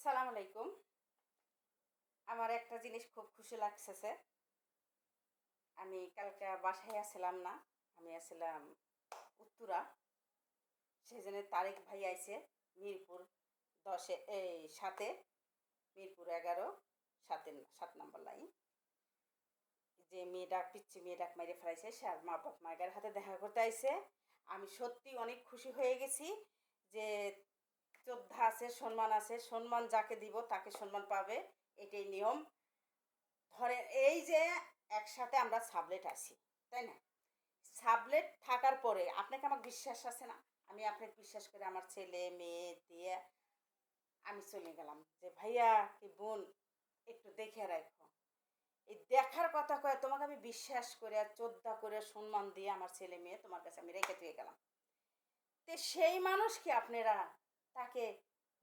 সালাম আলাইকুম। আমার একটা জিনিস খুব খুশি লাগতেছে। আমি কালকে বাসায় আসছিলাম না, আমি আসছিলাম উত্তরা। সেজন্য তারেক ভাই আইছে মিরপুর 10-এ, এই 7-এ, মিরপুর 11, 7 নম্বর লাইন। যে মেয়েটা পিচ্ছি মেয়েটা মেরে ফেলাইছে সে আর মা বাপ মায়ের হাতে দেখা করতে আইছে। আমি সত্যি অনেক খুশি হয়ে গেছি যে শ্রদ্ধা আছে, সম্মান আছে, সম্মান যাকে দিব তাকে সম্মান পাবে, এটাই নিয়ম। ধরেন এই যে একসাথে আমরা সাবলেট আছি, তাই না? সাবলেট থাকার পরে আপনাকে আমার বিশ্বাস আছে না, আমি আপনাকে বিশ্বাস করে আমার ছেলে মেয়ে দিয়ে আমি চলে গেলাম যে ভাইয়া কি বোন একটু দেখে রাখো। এই দেখার কথা কয়ে তোমাকে আমি বিশ্বাস করে শ্রদ্ধা করে সম্মান দিয়ে আমার ছেলে মেয়ে তোমার কাছে আমি রেখে দিয়ে গেলাম। তো সেই মানুষকে আপনারা তাকে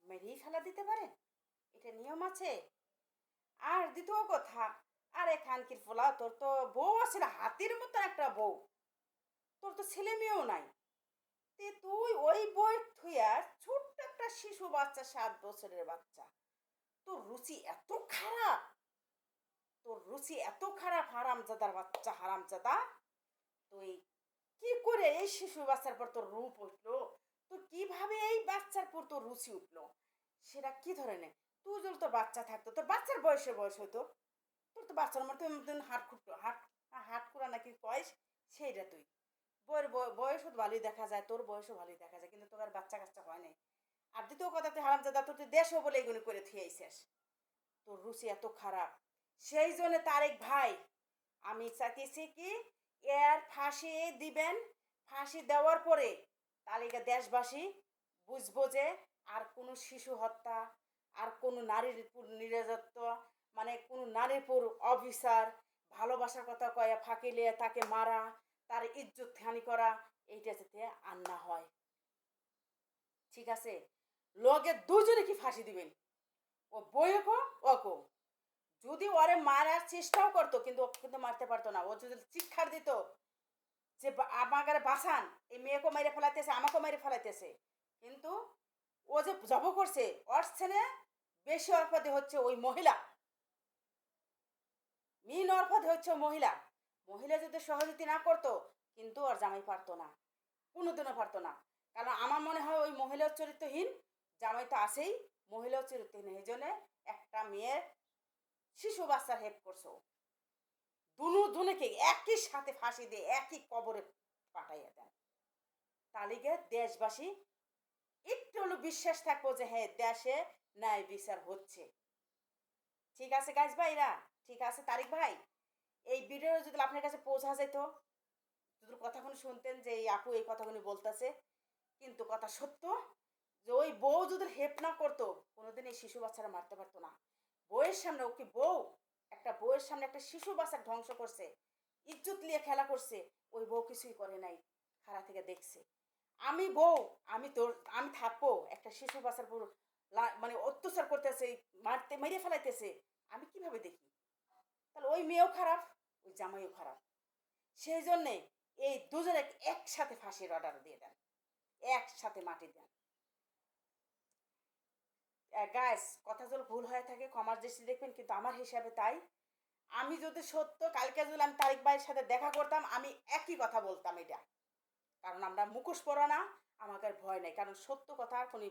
মেরেই ফেলা দিতে পারেন? এটা নিয়ম আছে? আর দ্বিতীয় কথা, আরে খানকির ফোলা, তোর তো বউ আছে না, হাতির মতো একটা বউ, তোর তো ছেলে মেয়েও নাই। তে তুই ওই বই থুইয়া ছোট্ট একটা শিশু বাচ্চা, 7 বছরের বাচ্চা, তোর রুচি এত খারাপ, তোর রুচি এত খারাপ, হারামজাদার বাচ্চা, হারামজাদা। তুই কি করে এই শিশু বাচ্চার পর তোর রূপ উঠলো, তোর কিভাবে এই বাচ্চার পর তোর রুচি উঠলো, সেটা কি ধরনের? তুই যদি তোর বাচ্চা থাকতো, তোর বাচ্চার বয়স হইতো, তোর তো বাচ্চার মতো হাট খুঁটো হাট, হাট করা নাকি কয়, সেইটা তুই বইয়ের বয়সও ভালোই দেখা যায়, তোর বয়সও ভালোই দেখা যায়, কিন্তু তোর আর বাচ্চা কাচ্চা হয় নাই। আর দ্বিতীয় কথা, তুই হারামজাদা, তোর তুই দেশও বলে এগুলো করে থিয়েছিস, তোর রুচি এত খারাপ। সেই জন্য তারেক ভাই, আমি চাইতেছি কি এর ফাঁসি দিবেন। ফাঁসি দেওয়ার পরে তালিকা দেশবাসী বুঝবো যে আর কোনো শিশু হত্যা, আর কোনো নারীর উপর নির্যাতন, মানে কোনো নারীর উপর অফিসার ভালোবাসার কথা কয়ে ফাঁকি লিয়ে তাকে মারা, তার ইজ্জত হানি করা, এইটা যাতে আর না হয়। ঠিক আছে? লগে দুজনে কি ফাঁসি দিবেন, ও বইয়ে কো ওকো। যদি ওরে মারার চেষ্টাও করতো, কিন্তু ওকে কিন্তু মারতে পারতো না। ও যদি চিৎকার দিত যে আমাকে বাঁচান, এই মেয়েকে মেরে ফেলাইতেছে, আমাকেও মেরে ফেলাইতেছে, কিন্তু ও যে জব করছে, ওর ছেলে বেশি অর্পদে হচ্ছে ওই মহিলা, মিন অর্পদে হচ্ছে মহিলা। মহিলা যদি সহযোগিতা না করতো, কিন্তু ওর জামাই পারতো না, কোনোদিনও পারতো না। কারণ আমার মনে হয় ওই মহিলার চরিত্রহীন, জামাই তো আছেই, মহিলার চরিত্রহীন। এই জন্যে একটা মেয়ের শিশু বাচ্চার হেল্প করছো, দুজনকে একই সাথে ফাঁসি দিয়ে একই কবরে পাঠাইয়া দেন। তালিকে দেশবাসী একটু হলো বিশ্বাস থাকবো যে হ্যাঁ দেশে ন্যায় বিচার হচ্ছে। ঠিক আছে গাইজ ভাইরা, ঠিক আছে তারিক ভাই, এই ভিডিও যদি আপনার কাছে পৌঁছা যেত, যদি কথাগুলো শুনতেন যে এই আপু এই কথাগুলো বলতেছে, কিন্তু কথা সত্য, যে ওই বউ যদি হেল্প না করতো, কোনোদিন এই শিশু বাচ্চারা মারতে পারতো না। বউয়ের সামনে, ওকে বউ, একটা বউয়ের সামনে একটা শিশু বাচ্চা ধ্বংস করছে, ইজ্জত নিয়ে খেলা করছে, ওই বউ কিছুই করে নাই, খাড়া থেকে দেখছে। আমি বউ, আমি তোর, আমি থাকবো একটা শিশু বাচ্চার পুরো মানে অত্যাচার করতেছে, মারতে মেরে ফেলাইতেছে, আমি কিভাবে দেখি? তাহলে ওই মেয়েও খারাপ, ওই জামাইও খারাপ। সেই জন্যে এই দুজনে একসাথে ফাঁসির অর্ডার দিয়ে দেন, একসাথে মাটি দেন। গাইস, কথা যদি ভুল হয়ে থাকে ক্ষমার দৃষ্টি দেখবেন, কিন্তু আমার হিসাবে তাই। আমি যদি সত্য, কালকে যদি আমি তারিক ভাইয়ের সাথে দেখা করতাম, আমি একই কথা বলতাম এটা। কারণ আমরা মুখোশ পরা না, আমাকে আর ভয় নেই, কারণ সত্য কথা আর কোনো,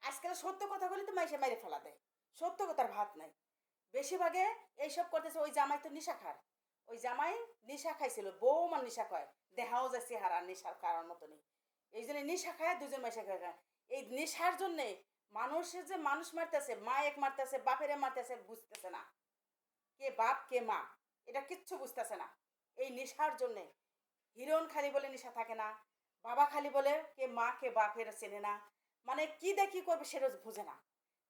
আজকাল সত্য কথা বলি তো মাইসে মেরে ফেলা দেয়, সত্য কথার ভাত নাই। বেশিরভাগে এইসব করতেছে, ওই জামাই তো নিশা খার, ওই জামাই নিশা খাইছিল, বউ আমার নিশা খায়, দেখাও যায় চেহারা নেশার কারণ মতো নেই। এই জন্য নিশা খায়, দুজন মাইশা খায়। এই নেশার জন্যে মানুষের যে মানুষ মারতেছে, মা এক মারতেছে, বাপেরে মারতেছে, বুঝতেছে না কে বাপ কে মা, এটা কিচ্ছু বুঝতেছে না। এই নেশার জন্যে হিরণ খালি বলে নেশা থাকে না, বাবা খালি বলে কে মা কে বাপের চেনে না, মানে কি দেখি করবে সেটা বুঝে না।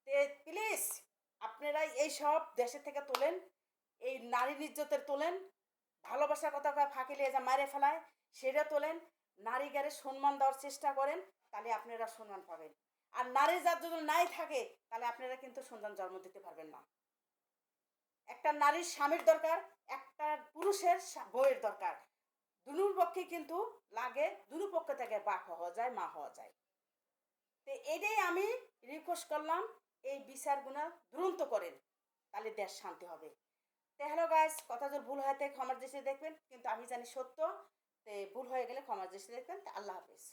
তে প্লিজ আপনারা এই সব দেশের থেকে তোলেন, এই নারী নির্যাতনের তোলেন, ভালোবাসার কথা ফাঁকি লিয়ে যা মারে ফেলায় সেটা তোলেন, নারীগারে সম্মান দেওয়ার চেষ্টা করেন, তাহলে আপনারা সম্মান পাবেন। আর নারী জাত যদি নাই থাকে, তাহলে আপনারা কিন্তু সন্তান জন্ম দিতে পারবেন না। একটা নারীর স্বামীর দরকার, একটা পুরুষের বউয়ের দরকার, দুনুর পক্ষে কিন্তু লাগে, দুনু পক্ষ থেকে বাপ হওয়া যায়, মা হওয়া যায়। তো এটাই আমি রিকোয়েস্ট করলাম এই বিচারগুলো দ্রুত করেন, তাহলে দেশ শান্তি হবে। তো হ্যালো গাইস, কথা যদি ভুল হয় থাকে ক্ষমার দৃষ্টিতে দেখবেন, কিন্তু আমি জানি সত্য। তো ভুল হয়ে গেলে ক্ষমার দৃষ্টিতে দেখবেন। তো আল্লাহ হাফেজ।